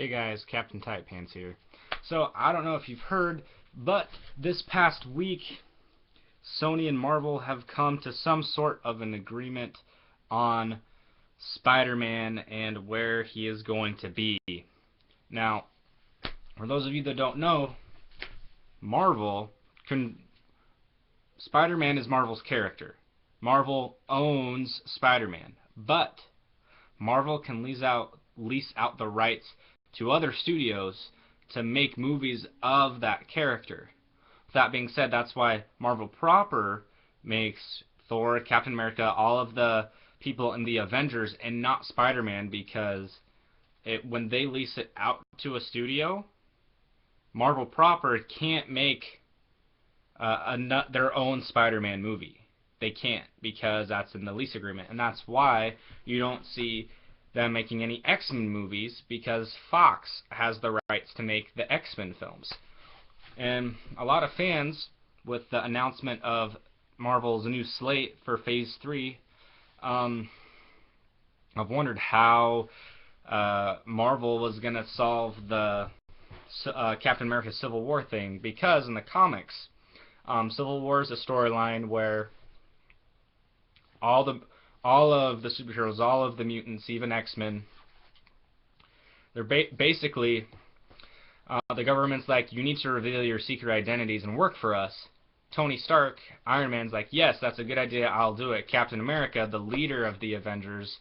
Hey guys, Captain Tight Pants here. So, I don't know if you've heard, but this past week, Sony and Marvel have come to some sort of an agreement on Spider-Man and where he is going to be. Now, for those of you that don't know, Spider-Man is Marvel's character. Marvel owns Spider-Man, but Marvel can lease out the rights to other studios to make movies of that character. That being said, that's why Marvel proper makes Thor, Captain America, all of the people in the Avengers, and not Spider-Man, because when they lease it out to a studio, Marvel proper can't make their own Spider-Man movie. They can't, because that's in the lease agreement, and that's why you don't see them making any X-Men movies, because Fox has the rights to make the X-Men films. And a lot of fans, with the announcement of Marvel's new slate for Phase 3, I've wondered how Marvel was going to solve the Captain America Civil War thing, because in the comics, Civil War is a storyline where all of the superheroes, all of the mutants, even X-Men, they're basically, the government's like, you need to reveal your secret identities and work for us. Tony Stark, Iron Man's like, yes, that's a good idea, I'll do it. Captain America, the leader of the Avengers,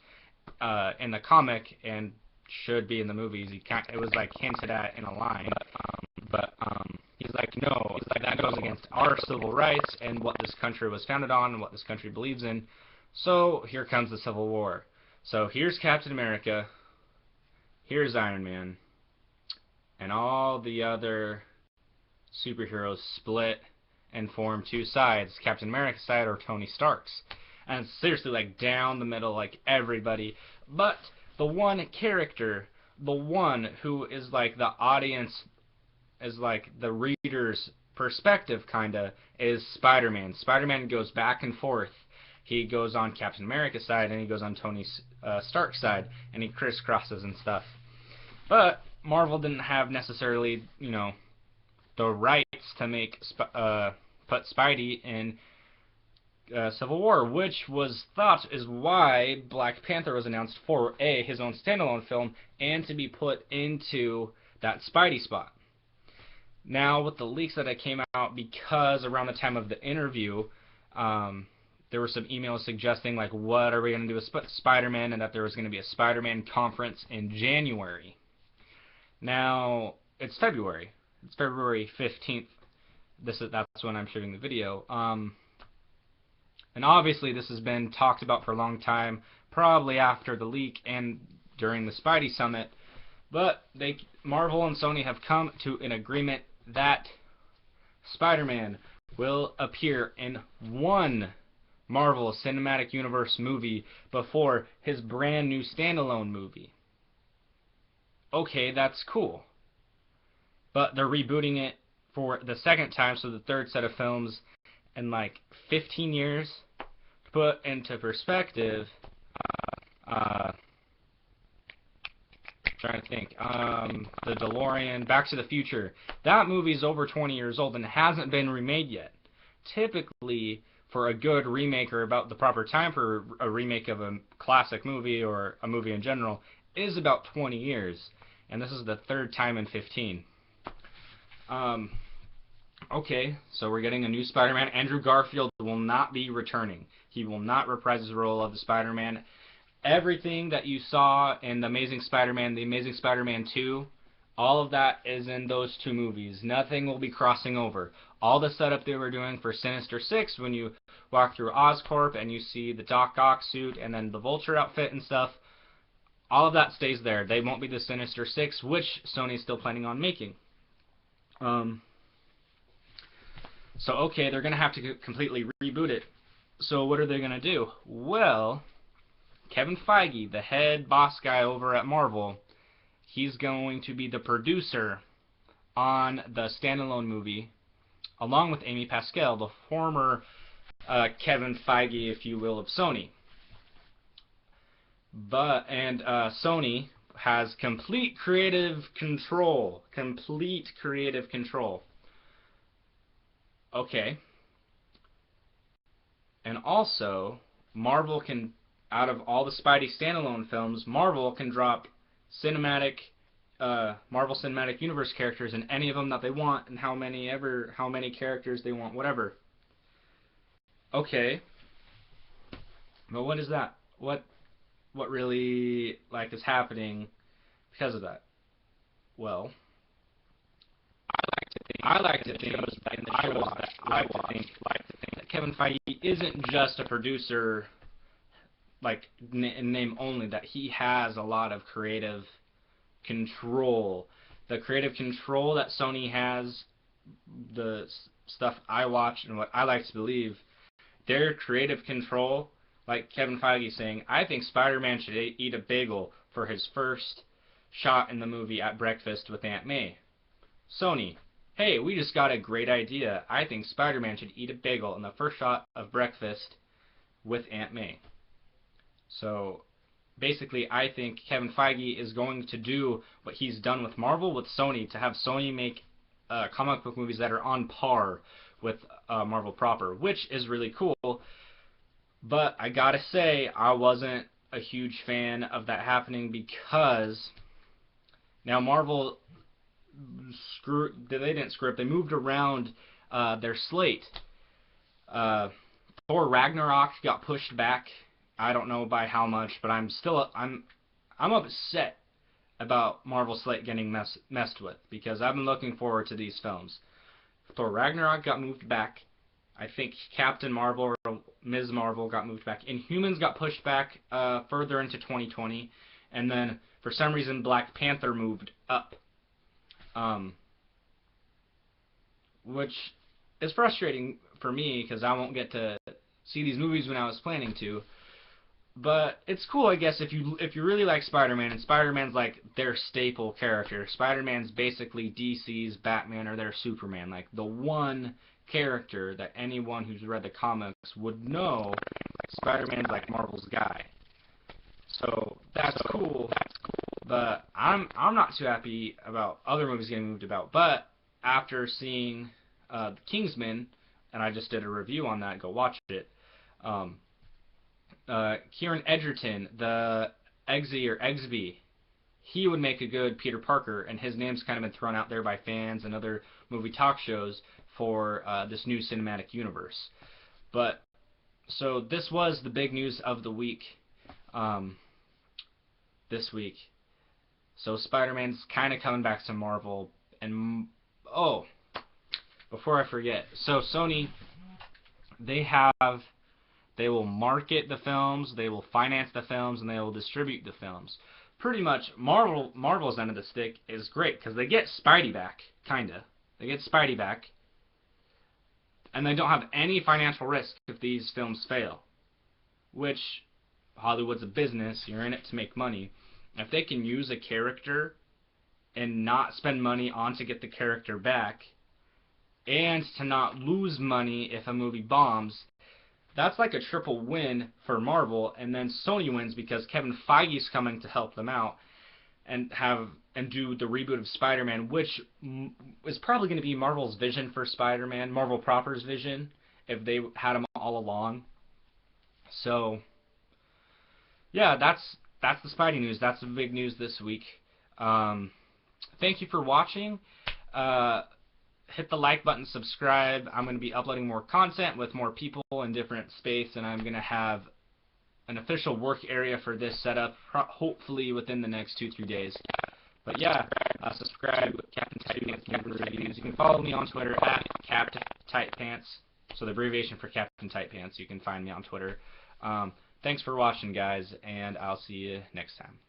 in the comic, and should be in the movies, it was like hinted at in a line, but he's like, no, that goes against our civil rights and what this country was founded on and what this country believes in. So here comes the Civil War. So here's Captain America, here's Iron Man, and all the other superheroes split and form two sides, Captain America's side or Tony Stark's. And it's seriously like down the middle, like everybody. But the one character, the one who is like the audience, is like the reader's perspective kinda, is Spider-Man. Spider-Man goes back and forth. He goes on Captain America's side, and he goes on Tony Stark's side, and he crisscrosses and stuff. But Marvel didn't have necessarily, the rights to put Spidey in Civil War, which was thought is why Black Panther was announced for his own standalone film, and to be put into that Spidey spot. Now, with the leaks that came out, because around the time of the interview, there were some emails suggesting, like, what are we going to do with Spider-Man, and that there was going to be a Spider-Man conference in January. Now, it's February. It's February 15th. That's when I'm shooting the video. And obviously this has been talked about for a long time, probably after the leak and during the Spidey Summit. But Marvel and Sony have come to an agreement that Spider-Man will appear in one Marvel Cinematic Universe movie before his brand new standalone movie. Okay, that's cool. But they're rebooting it for the second time, so the third set of films in like 15 years. To put into perspective, trying to think, the DeLorean, Back to the Future, that movie's over 20 years old and hasn't been remade yet. Typically, for a good remake, or about the proper time for a remake of a classic movie or a movie in general, is about 20 years, and this is the third time in 15. Okay, so we're getting a new Spider-Man. Andrew Garfield will not be returning. He will not reprise his role of the Spider-Man. Everything that you saw in The Amazing Spider-Man, The Amazing Spider-Man 2, all of that is in those two movies. Nothing will be crossing over. All the setup they were doing for Sinister Six, when you walk through Oscorp and you see the Doc Ock suit and then the Vulture outfit and stuff, all of that stays there. They won't be the Sinister Six, which Sony's still planning on making. So, okay, they're going to have to completely reboot it. So what are they going to do? Well, Kevin Feige, the head boss guy over at Marvel, he's going to be the producer on the standalone movie, along with Amy Pascal, the former Kevin Feige, if you will, of Sony. Sony has complete creative control. Complete creative control. Okay. And also, Marvel can, out of all the Spidey standalone films, Marvel can drop Marvel Cinematic Universe characters in any of them that they want, and how many characters they want, whatever. Okay. But what is that? What really is happening because of that? Well, I like to think that Kevin Feige isn't just a producer, in name only, that he has a lot of creative control. The creative control that Sony has, the stuff I watch and what I like to believe, their creative control, like Kevin Feige saying, I think Spider-Man should eat a bagel for his first shot in the movie at breakfast with Aunt May. Sony, hey, we just got a great idea. I think Spider-Man should eat a bagel in the first shot of breakfast with Aunt May. So, basically, I think Kevin Feige is going to do what he's done with Marvel, with Sony, to have Sony make comic book movies that are on par with Marvel proper, which is really cool. But I gotta say, I wasn't a huge fan of that happening because now Marvel they didn't screw up. They moved around their slate. Thor Ragnarok got pushed back. I don't know by how much, but I'm upset about Marvel's slate getting messed with because I've been looking forward to these films. Thor Ragnarok got moved back. I think Captain Marvel or Ms. Marvel got moved back. Inhumans got pushed back further into 2020, and then for some reason Black Panther moved up, which is frustrating for me because I won't get to see these movies when I was planning to. But it's cool, I guess, if you really like Spider-Man, and Spider-Man's like their staple character. Spider-Man's basically DC's Batman or their Superman, like the one character that anyone who's read the comics would know. Spider-Man's like Marvel's guy. So that's cool. But I'm not too happy about other movies getting moved about. But after seeing Kingsman, and I just did a review on that, go watch it. Kieran Edgerton, the Eggsy or Eggsby, he would make a good Peter Parker, and his name's kind of been thrown out there by fans and other movie talk shows for this new cinematic universe. But so this was the big news of the week. This week, so Spider-Man's kind of coming back to Marvel, and before I forget, so Sony, they will market the films, they will finance the films, and they will distribute the films. Pretty much, Marvel's end of the stick is great because they get Spidey back, kinda. They get Spidey back, and they don't have any financial risk if these films fail. Which, Hollywood's a business, you're in it to make money. If they can use a character and not spend money on to get the character back, and to not lose money if a movie bombs, that's like a triple win for Marvel, and then Sony wins because Kevin Feige's coming to help them out and do the reboot of Spider-Man, which is probably going to be Marvel's vision for Spider-Man, Marvel proper's vision, if they had him all along. So, yeah, that's the Spidey news. That's the big news this week. Thank you for watching. Hit the like button, subscribe. I'm going to be uploading more content with more people in different space, and I'm going to have an official work area for this setup, hopefully within the next 2-3 days. But yeah, subscribe, Captain Tight Pants Movie Reviews. You can follow me on Twitter at Captain Tight Pants, so the abbreviation for Captain Tight Pants. You can find me on Twitter. Thanks for watching, guys, and I'll see you next time.